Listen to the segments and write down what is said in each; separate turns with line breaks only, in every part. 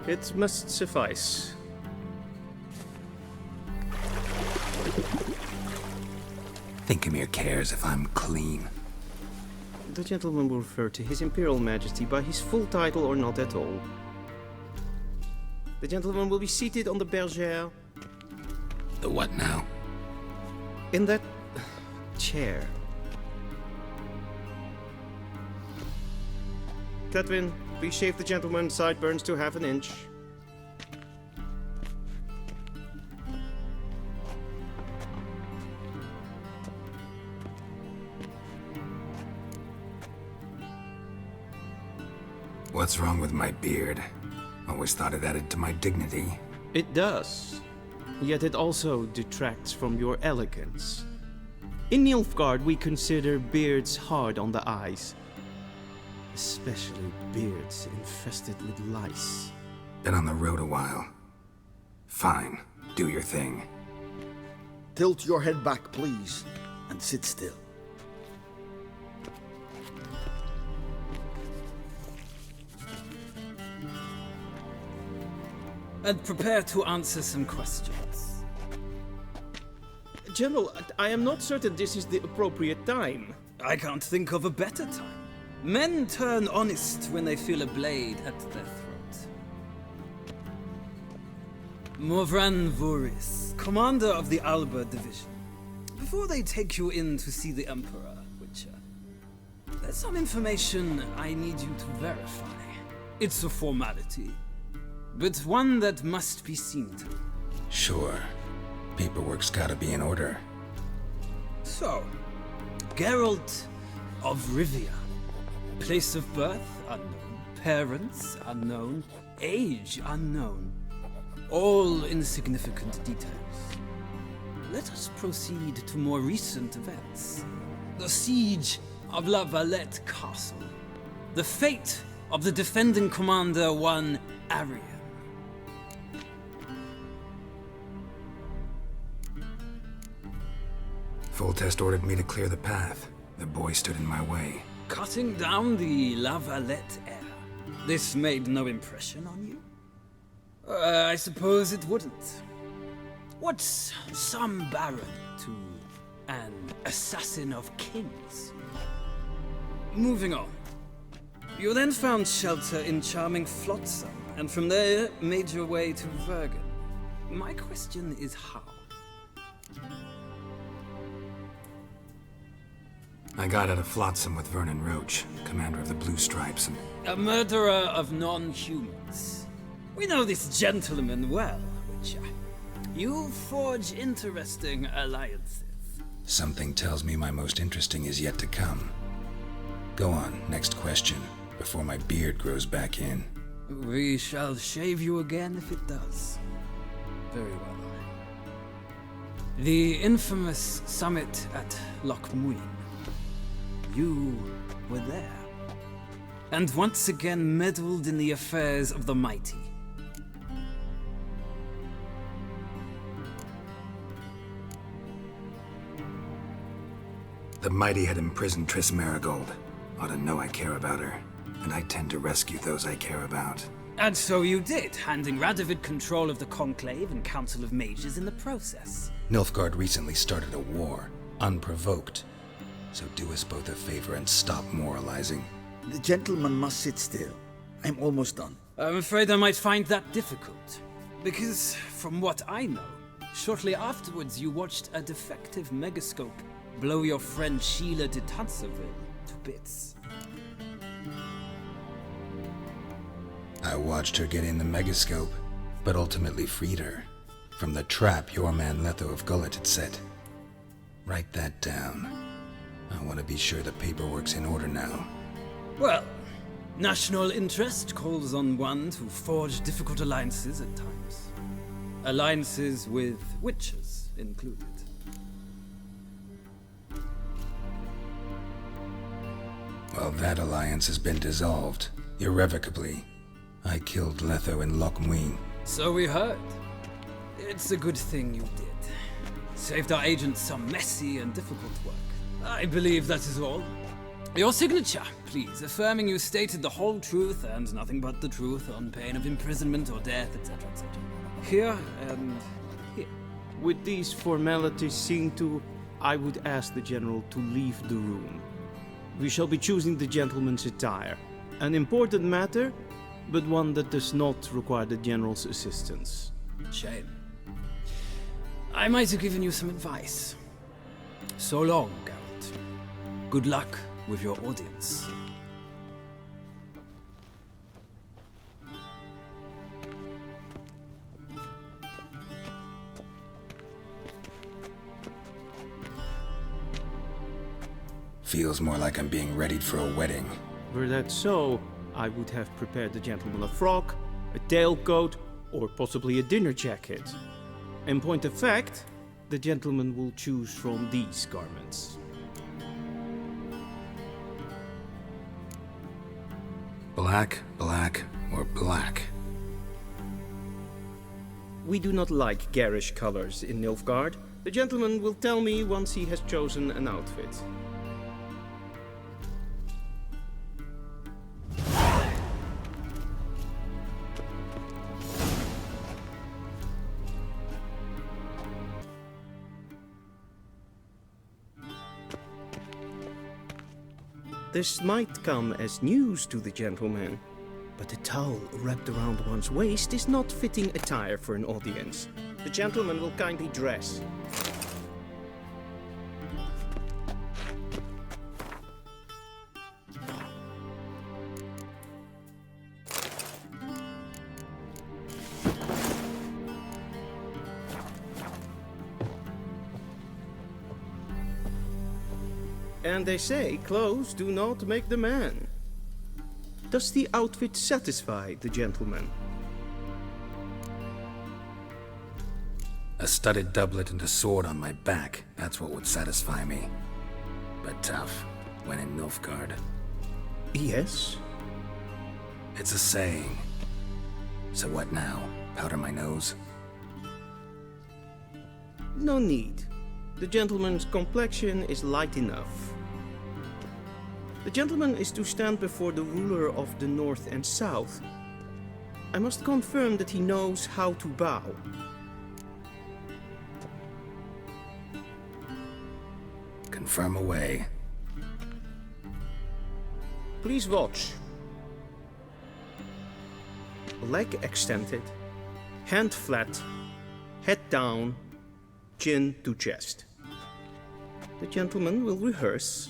It must suffice.
Think Emhyr cares if I'm clean?
The gentleman will refer to His Imperial Majesty by his full title or not at all. The gentleman will be seated on the bergère.
The what now?
In that chair. Cletwin, please shave the gentleman's sideburns to half an inch.
What's wrong with my beard? Always thought it added to my dignity.
It does. Yet it also detracts from your elegance. In Nilfgaard, we consider beards hard on the eyes. Especially beards infested with lice.
Been on the road a while. Fine, do your thing.
Tilt your head back, please, and sit still.
And prepare to answer some questions.
General, I am not certain this is the appropriate time.
I can't think of a better time. Men turn honest when they feel a blade at their throat. Morvran Vuris, commander of the Alba Division. Before they take you in to see the Emperor, Witcher, there's some information I need you to verify. It's a formality, but one that must be seen to.
Sure. Paperwork's gotta be in order.
So, Geralt of Rivia. Place of birth unknown, parents unknown, age unknown. All insignificant details. Let us proceed to more recent events. The siege of La Valette Castle. The fate of the defending commander, one Arian.
Full Test ordered me to clear the path. The boy stood in my way.
Cutting down the La Valette heir. This made no impression on you? I suppose it wouldn't. What's some baron to an assassin of kings? Moving on. You then found shelter in charming Flotsam, and from there made your way to Vergen. My question is how?
I got out of Flotsam with Vernon Roach, commander of the Blue Stripes, and...
A murderer of non-humans. We know this gentleman well, Witcher. You forge interesting alliances.
Something tells me my most interesting is yet to come. Go on, next question, before my beard grows back in.
We shall shave you again if it does. Very well. The infamous summit at Loch Muin. You were there. And once again meddled in the affairs of the mighty.
The mighty had imprisoned Triss Marigold. Ought to know I care about her, and I tend to rescue those I care about.
And so you did, handing Radovid control of the Conclave and Council of Mages in the process.
Nilfgaard recently started a war, unprovoked. So do us both a favor and stop moralizing.
The gentleman must sit still. I'm almost done.
I'm afraid I might find that difficult. Because, from what I know, shortly afterwards you watched a defective megascope blow your friend Sheila de Tanserville to bits.
I watched her get in the megascope, but ultimately freed her from the trap your man Letho of Gullet had set. Write that down. I want to be sure the paperwork's in order now.
Well, national interest calls on one to forge difficult alliances at times. Alliances with witches included.
Well, that alliance has been dissolved, irrevocably. I killed Letho in Loch Muin.
So we heard. It's a good thing you did. Saved our agents some messy and difficult work. I believe that is all. Your signature, please, affirming you stated the whole truth and nothing but the truth on pain of imprisonment or death, etc., etc. Here and here.
With these formalities seen to, I would ask the general to leave the room. We shall be choosing the gentleman's attire. An important matter, but one that does not require the general's assistance.
Shame. I might have given you some advice. So long, Geralt. Good luck with your audience.
Feels more like I'm being readied for a wedding.
Were that so, I would have prepared the gentleman a frock, a tailcoat, or possibly a dinner jacket. In point of fact, the gentleman will choose from these garments.
Black, black, or black?
We do not like garish colors in Nilfgaard. The gentleman will tell me once he has chosen an outfit. This might come as news to the gentleman, but a towel wrapped around one's waist is not fitting attire for an audience. The gentleman will kindly dress. And they say clothes do not make the man. Does the outfit satisfy the gentleman?
A studded doublet and a sword on my back, that's what would satisfy me. But tough, when in Nilfgaard.
Yes.
It's a saying. So what now? Powder my nose?
No need. The gentleman's complexion is light enough. The gentleman is to stand before the ruler of the North and South. I must confirm that he knows how to bow.
Confirm away.
Please watch. Leg extended, hand flat, head down, chin to chest. The gentleman will rehearse.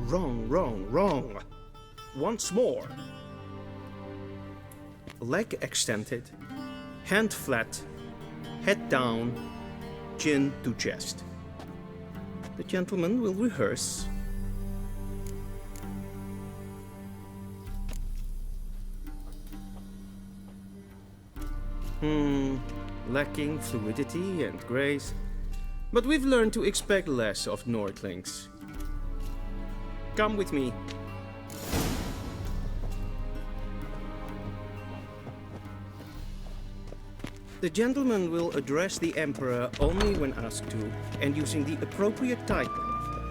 Wrong, wrong, wrong. Once more. Leg extended, hand flat, head down, chin to chest. The gentleman will rehearse. Lacking fluidity and grace. But we've learned to expect less of Nordlings. Come with me. The gentleman will address the Emperor only when asked to, and using the appropriate title.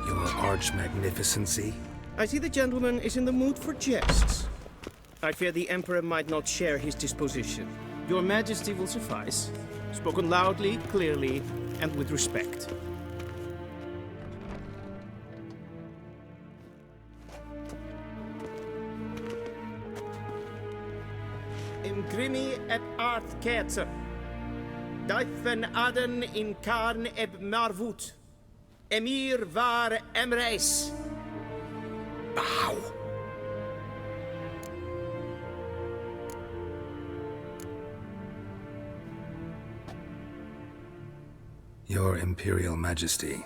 Your arch magnificency?
I see the gentleman is in the mood for jests. I fear the Emperor might not share his disposition. Your Majesty will suffice. Spoken loudly, clearly, and with respect. Imgrimi eb art ketzer. Dijven aden in karn eb marvoet. Emhyr van Emreis.
Bow! Your Imperial Majesty.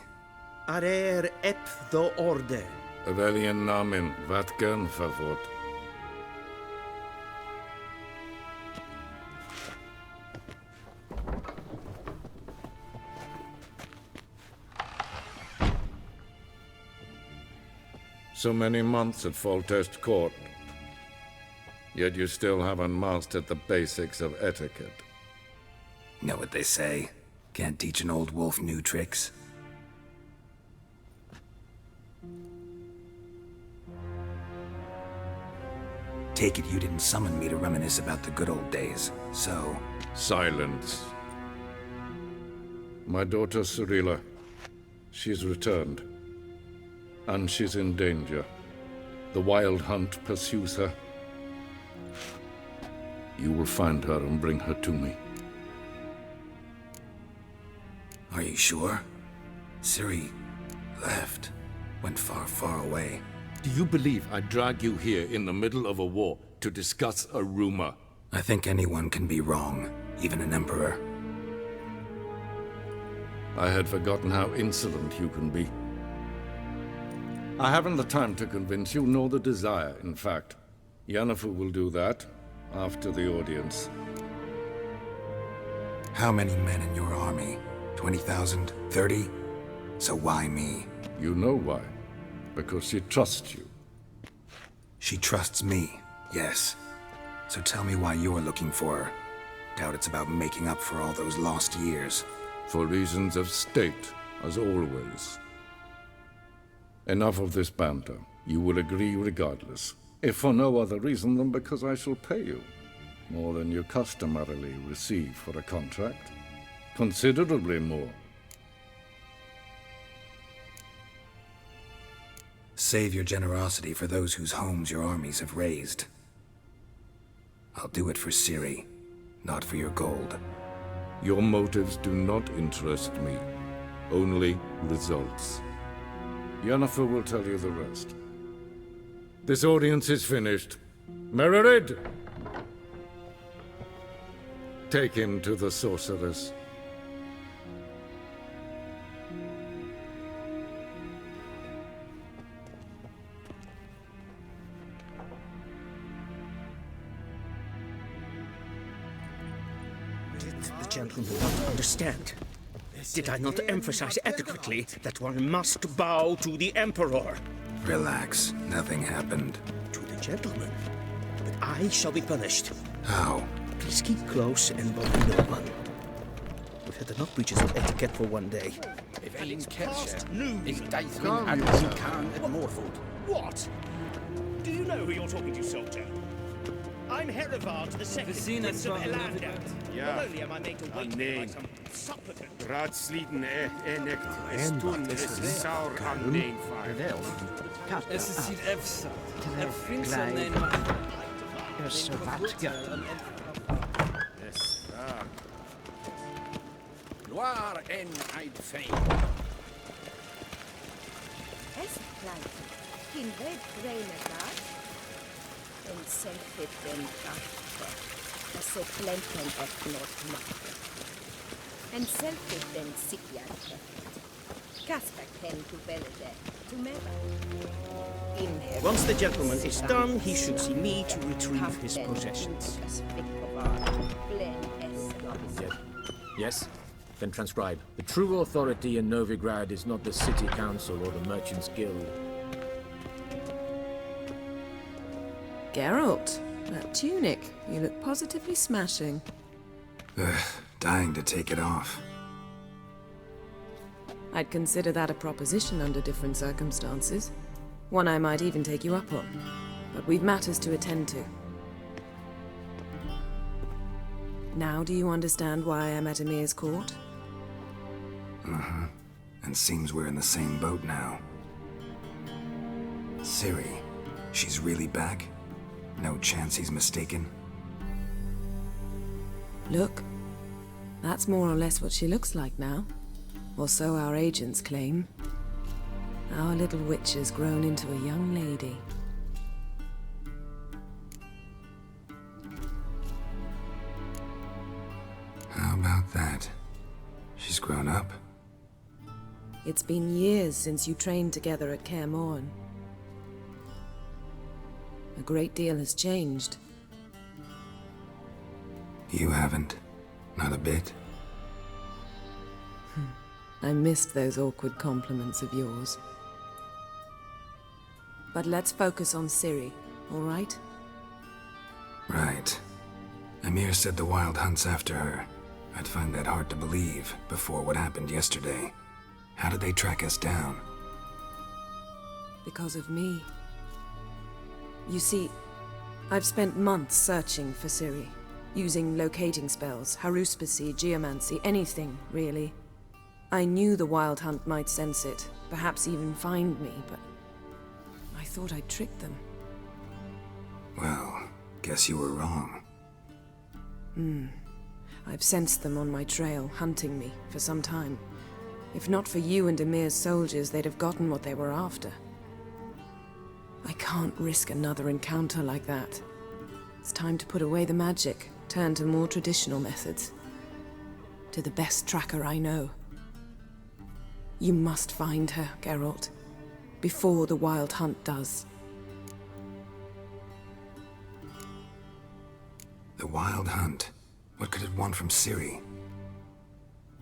Arer eb the orde.
Velen namen vatken favot. So many months at Foltest Court. Yet you still haven't mastered the basics of etiquette.
Know what they say? Can't teach an old wolf new tricks. Take it you didn't summon me to reminisce about the good old days, so...
Silence. My daughter Cirillia, she's returned. And she's in danger. The Wild Hunt pursues her. You will find her and bring her to me.
Are you sure? Ciri left. Went far, far away.
Do you believe I drag you here in the middle of a war to discuss a rumor?
I think anyone can be wrong, even an emperor.
I had forgotten how insolent you can be. I haven't the time to convince you, nor the desire, in fact. Yennefer will do that after the audience.
How many men in your army? 20,000? 30? So why me?
You know why. Because she trusts you.
She trusts me, yes. So tell me why you're looking for her. Doubt it's about making up for all those lost years.
For reasons of state, as always. Enough of this banter. You will agree regardless. If for no other reason than because I shall pay you. More than you customarily receive for a contract. Considerably more.
Save your generosity for those whose homes your armies have razed. I'll do it for Ciri, not for your gold.
Your motives do not interest me. Only results. Yennefer will tell you the rest. This audience is finished. Mererid! Take him to the sorceress.
The gentleman not understand. Did I not emphasize adequately that one must bow to the Emperor?
Relax, nothing happened.
To the gentleman. But I shall be punished.
How?
Please keep close and bother no one. We've had enough breaches of etiquette for one day.
What? Do you know who you're talking to, soldier? I'm Herivard the Second, Prince of Elander.
Ja,
Not only am I made to wait
nee.
by some supplicant,
Raadsleden enekt is toen is saur aan de vaart.
Es ist hier Efsa. Erfindsam nemen.
Yes,
Noir en uitveen.
Estplanten, quien red reinos, en selfit den after, a se plenten et not matter, en selfit den sikiante, Casper ken to belede, to meva.
Once the gentleman is done, he should see me to retrieve his possessions.
Yes? Then transcribe. The true authority in Novigrad is not the city council or the merchants' guild.
Geralt, that tunic. You look positively smashing.
Ugh, dying to take it off.
I'd consider that a proposition under different circumstances. One I might even take you up on. But we've matters to attend to. Now do you understand why I'm at Emhyr's court?
Uh-huh. And seems we're in the same boat now. Ciri, she's really back? No chance he's mistaken?
Look, that's more or less what she looks like now. Or so our agents claim. Our little witch has grown into a young lady.
How about that? She's grown up?
It's been years since you trained together at Kaer Morhen. A great deal has changed.
You haven't. Not a bit.
I missed those awkward compliments of yours. But let's focus on Ciri, all right?
Right. Emhyr said the Wild hunt's after her. I'd find that hard to believe before what happened yesterday. How did they track us down?
Because of me. You see, I've spent months searching for Ciri, using locating spells, haruspicy, geomancy, anything, really. I knew the Wild Hunt might sense it, perhaps even find me, but I thought I'd tricked them.
Well, guess you were wrong.
I've sensed them on my trail, hunting me, for some time. If not for you and Emhyr's soldiers, they'd have gotten what they were after. I can't risk another encounter like that. It's time to put away the magic, turn to more traditional methods. To the best tracker I know. You must find her, Geralt, before the Wild Hunt does.
The Wild Hunt? What could it want from Ciri?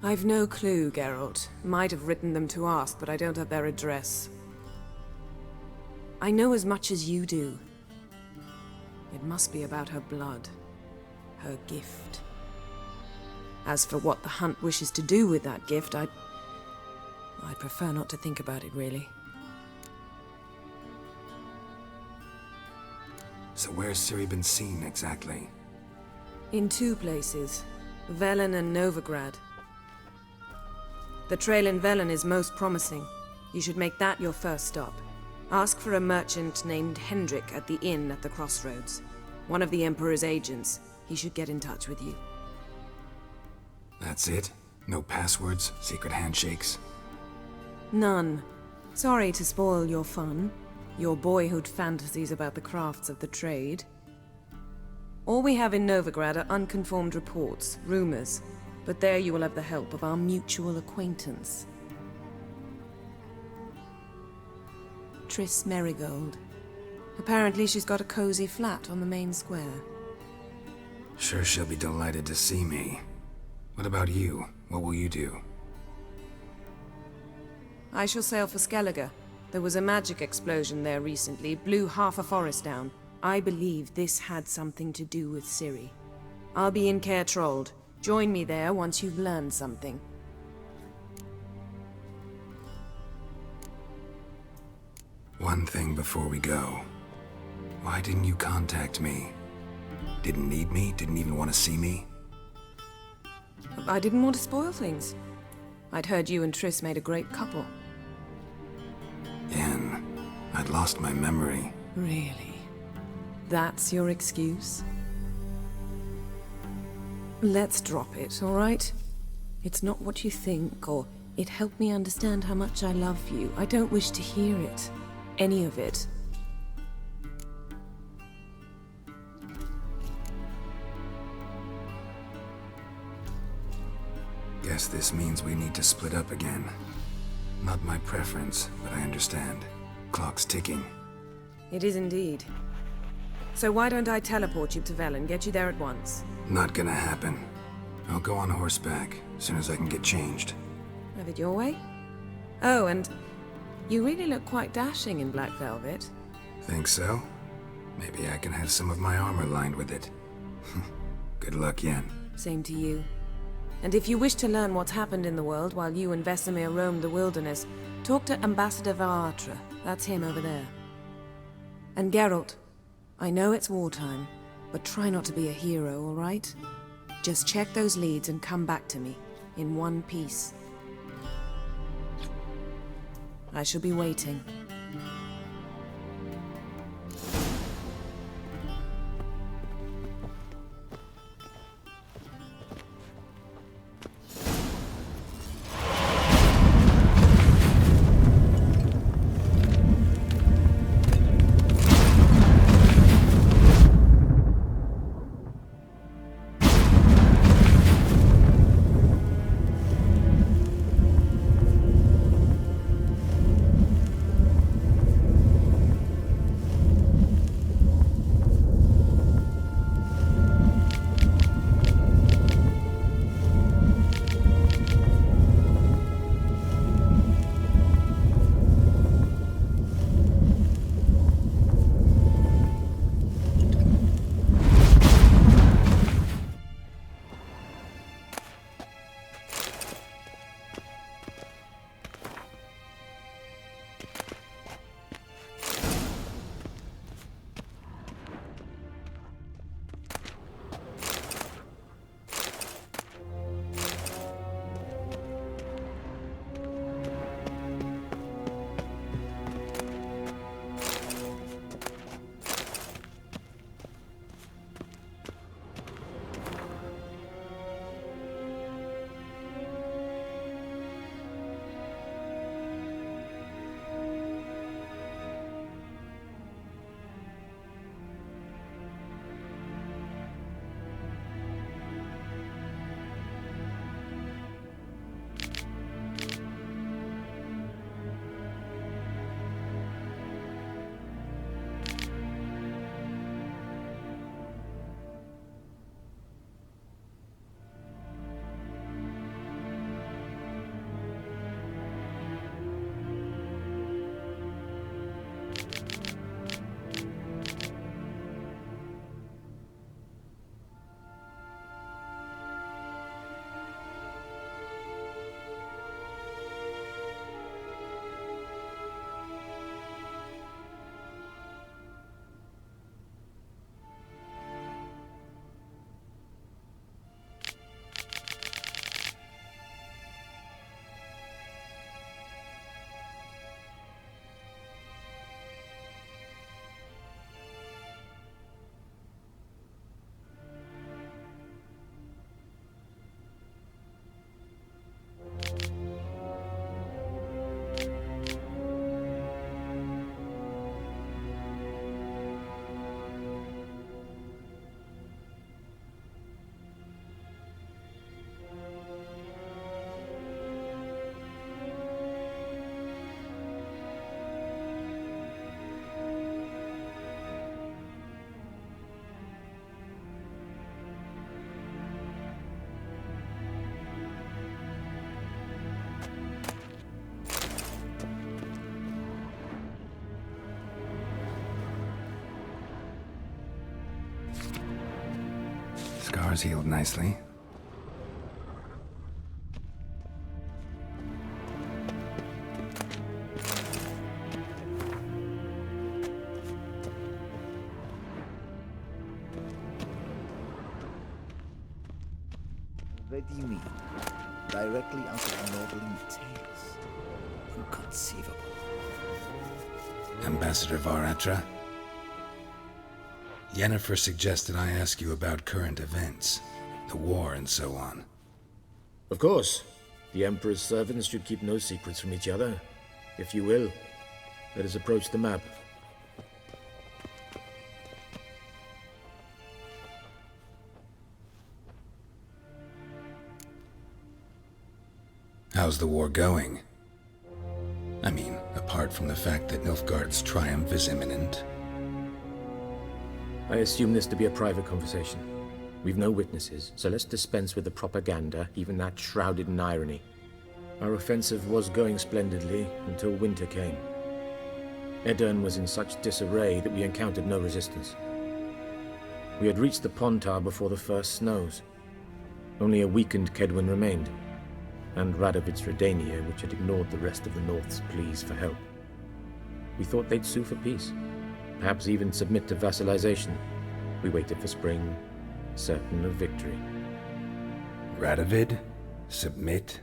I've no clue, Geralt. Might have written them to ask, but I don't have their address. I know as much as you do. It must be about her blood. Her gift. As for what the Hunt wishes to do with that gift, I'd prefer not to think about it, really.
So where's Ciri been seen, exactly?
In 2 places. Velen and Novigrad. The trail in Velen is most promising. You should make that your first stop. Ask for a merchant named Hendrik at the inn at the crossroads. One of the Emperor's agents. He should get in touch with you.
That's it? No passwords? Secret handshakes?
None. Sorry to spoil your fun. Your boyhood fantasies about the crafts of the trade. All we have in Novigrad are unconfirmed reports, rumors. But there you will have the help of our mutual acquaintance. Triss Merigold. Apparently she's got a cozy flat on the main square.
Sure she'll be delighted to see me. What about you? What will you do?
I shall sail for Skellige. There was a magic explosion there recently, blew half a forest down. I believe this had something to do with Ciri. I'll be in Caer Trold. Join me there once you've learned something.
One thing before we go. Why didn't you contact me? Didn't need me? Didn't even want to see me?
I didn't want to spoil things. I'd heard you and Triss made a great couple.
Yen, I'd lost my memory.
Really? That's your excuse? Let's drop it, all right? It's not what you think, or it helped me understand how much I love you. I don't wish to hear it. Any of it.
Guess this means we need to split up again. Not my preference, but I understand. Clock's ticking.
It is indeed. So why don't I teleport you to Velen, get you there at once?
Not gonna happen. I'll go on horseback, as soon as I can get changed.
Have it your way? Oh, and you really look quite dashing in black velvet.
Think so? Maybe I can have some of my armor lined with it. Good luck, Yen.
Same to you. And if you wish to learn what's happened in the world while you and Vesemir roamed the wilderness, talk to Ambassador Varatra. That's him over there. And Geralt, I know it's wartime, but try not to be a hero, all right? Just check those leads and come back to me, in one piece. I shall be waiting.
Scars healed nicely.
Ready me. Directly out of ennobling tales. Inconceivable.
Ambassador Varatra? Yennefer suggested I ask you about current events, the war and so on.
Of course. The Emperor's servants should keep no secrets from each other. If you will, let us approach the map.
How's the war going? I mean, apart from the fact that Nilfgaard's triumph is imminent.
I assume this to be a private conversation. We've no witnesses, so let's dispense with the propaganda, even that shrouded in irony. Our offensive was going splendidly until winter came. Edirn was in such disarray that we encountered no resistance. We had reached the Pontar before the first snows. Only a weakened Kedwin remained, and Radovid's Redania, which had ignored the rest of the North's pleas for help. We thought they'd sue for peace, perhaps even submit to vassalization. We waited for spring, certain of victory.
Radovid? Submit?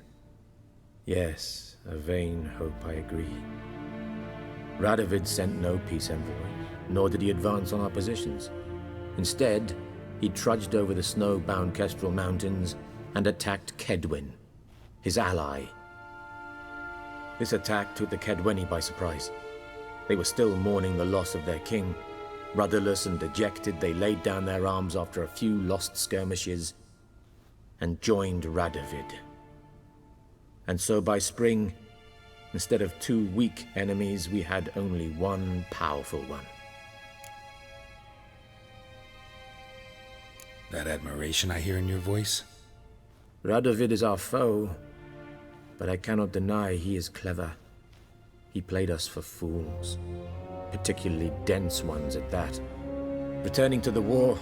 Yes, a vain hope, I agree. Radovid sent no peace envoy, nor did he advance on our positions. Instead, he trudged over the snow-bound Kestrel Mountains and attacked Kedwin, his ally. This attack took the Kedweni by surprise. They were still mourning the loss of their king. Rudderless and dejected, they laid down their arms after a few lost skirmishes and joined Radovid. And so by spring, instead of 2 weak enemies, we had only one powerful one.
That admiration I hear in your voice?
Radovid is our foe, but I cannot deny he is clever. He played us for fools, particularly dense ones at that. Returning to the war,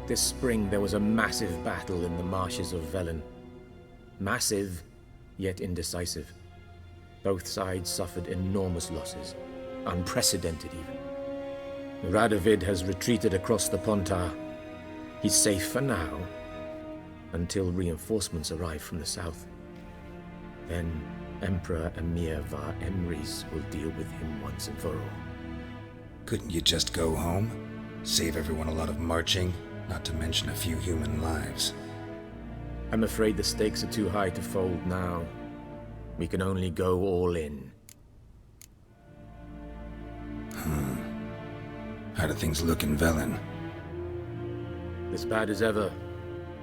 this spring there was a massive battle in the marshes of Velen. Massive, yet indecisive. Both sides suffered enormous losses, unprecedented even. Radovid has retreated across the Pontar. He's safe for now, until reinforcements arrive from the south. Then Emperor Emhyr van Emreis will deal with him once and for all.
Couldn't you just go home? Save everyone a lot of marching, not to mention a few human lives.
I'm afraid the stakes are too high to fold now. We can only go all in.
How do things look in Velen?
As bad as ever,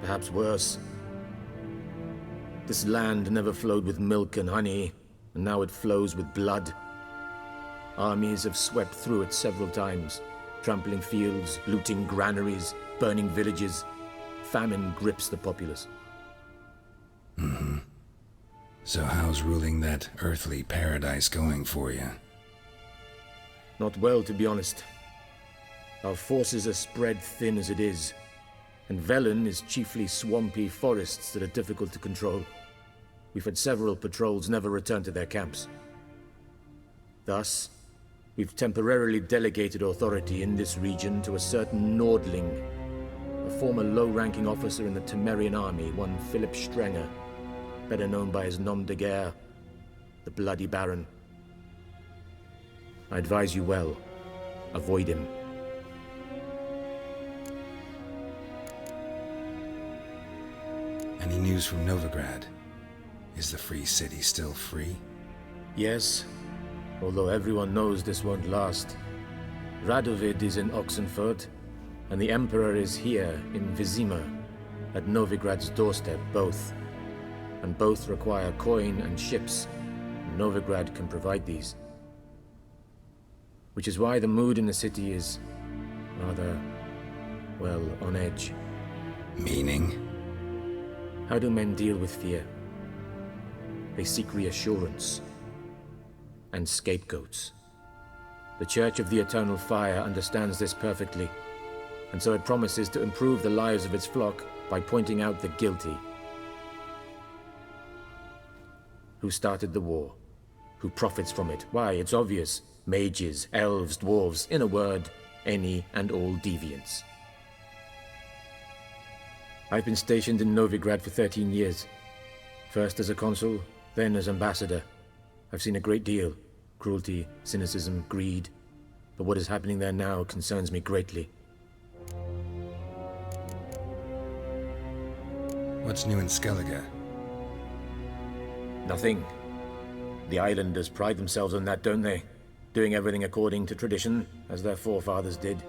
perhaps worse. This land never flowed with milk and honey, and now it flows with blood. Armies have swept through it several times, trampling fields, looting granaries, burning villages. Famine grips the populace.
So how's ruling that earthly paradise going for you?
Not well, to be honest. Our forces are spread thin as it is, and Velen is chiefly swampy forests that are difficult to control. We've had several patrols never return to their camps. Thus, we've temporarily delegated authority in this region to a certain Nordling, a former low-ranking officer in the Temerian army, one Philip Strenger, better known by his nom de guerre, the Bloody Baron. I advise you well, avoid him.
Any news from Novigrad? Is the free city still free?
Yes, although everyone knows this won't last. Radovid is in Oxenfurt, and the Emperor is here in Wyzima, at Novigrad's doorstep, both. And both require coin and ships. Novigrad can provide these. Which is why the mood in the city is rather, well, on edge.
Meaning?
How do men deal with fear? They seek reassurance and scapegoats. The Church of the Eternal Fire understands this perfectly, and so it promises to improve the lives of its flock by pointing out the guilty. Who started the war? Who profits from it? Why, it's obvious. Mages, elves, dwarves, in a word, any and all deviants. I've been stationed in Novigrad for 13 years. First as a consul, then as ambassador. I've seen a great deal. Cruelty, cynicism, greed. But what is happening there now concerns me greatly.
What's new in Skellige?
Nothing. The islanders pride themselves on that, don't they? Doing everything according to tradition, as their forefathers did.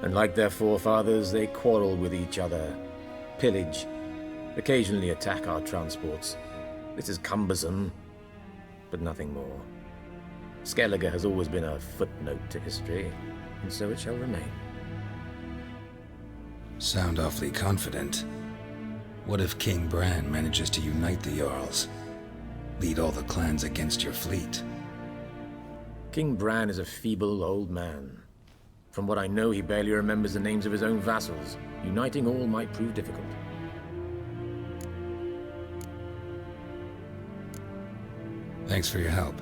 And like their forefathers, they quarrel with each other, pillage, occasionally attack our transports. This is cumbersome, but nothing more. Skellige has always been a footnote to history, and so it shall remain.
Sound awfully confident. What if King Bran manages to unite the Jarls? Lead all the clans against your fleet?
King Bran is a feeble old man. From what I know, he barely remembers the names of his own vassals. Uniting all might prove difficult.
Thanks for your help.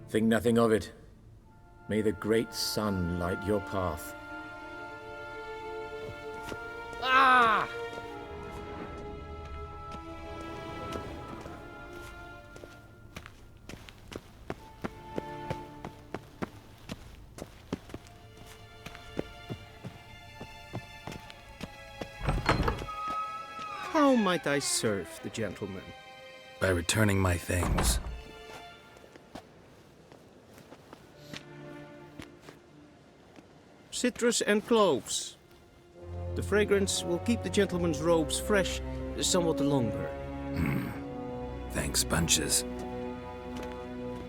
Think nothing of it. May the great sun light your path. Ah!
How might I serve the gentleman?
By returning my things.
Citrus and cloves. The fragrance will keep the gentleman's robes fresh somewhat longer.
Thanks, bunches.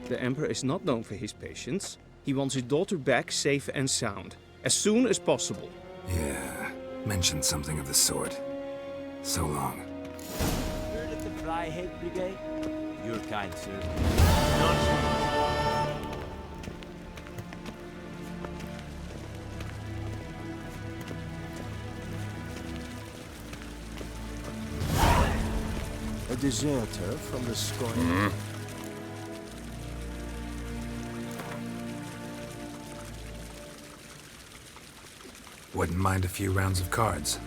The Emperor is not known for his patience. He wants his daughter back safe and sound, as soon as possible.
Yeah, mentioned something of the sort. So long.
Heard of the Fryhead Brigade? You're kind, sir. A deserter from the squad.
Wouldn't mind a few rounds of cards.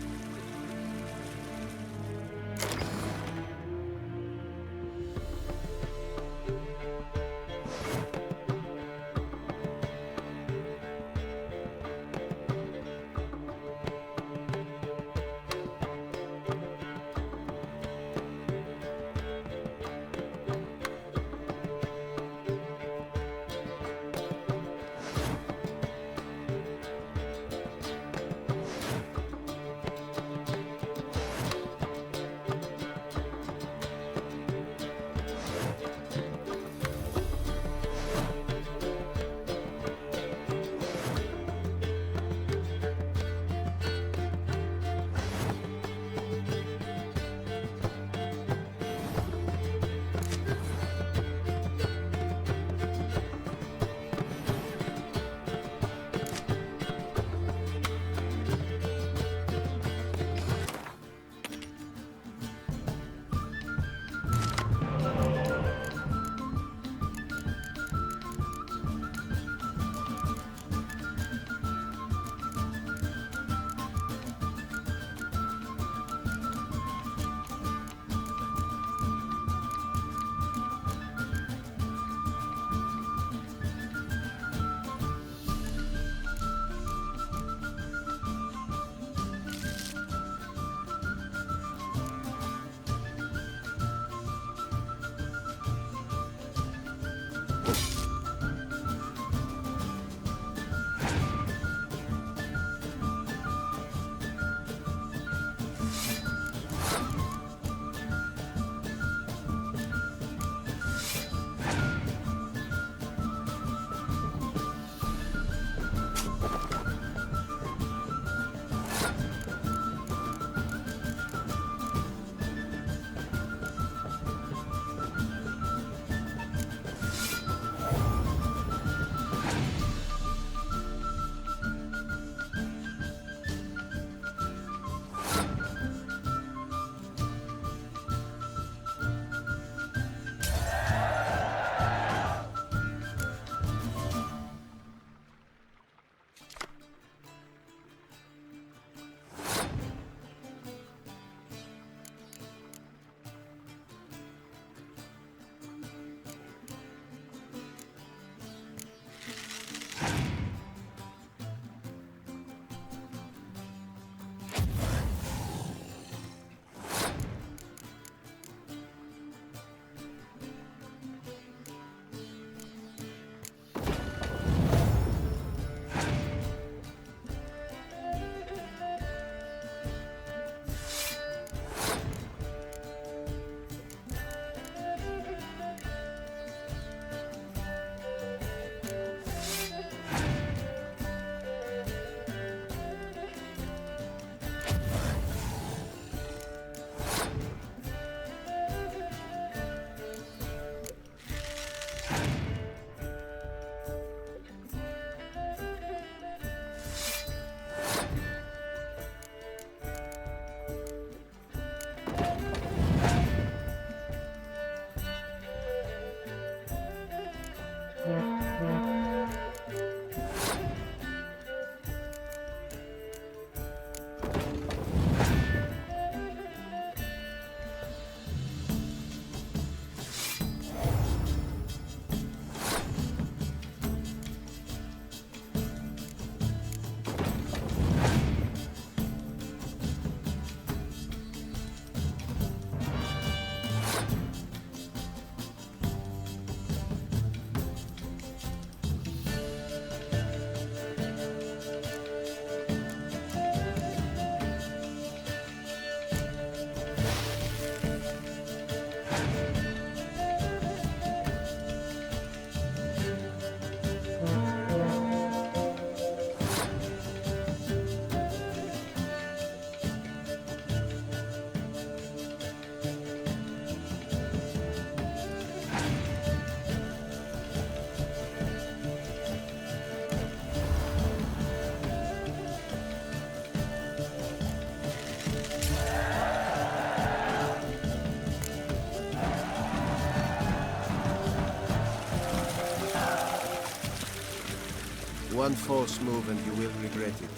One false move and you will regret it.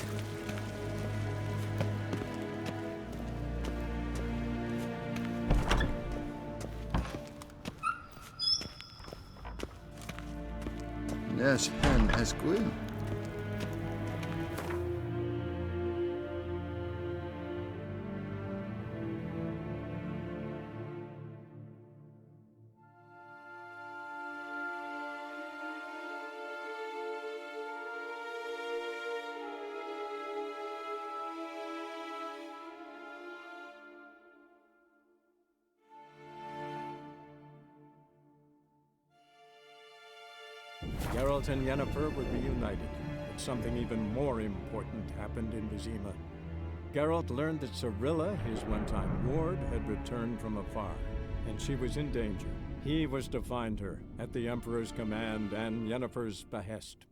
Yes, hand has Gwent.
Geralt and Yennefer were reunited, but something even more important happened in Wyzima. Geralt learned that Cirillia, his one-time ward, had returned from afar, and she was in danger. He was to find her, at the Emperor's command and Yennefer's behest.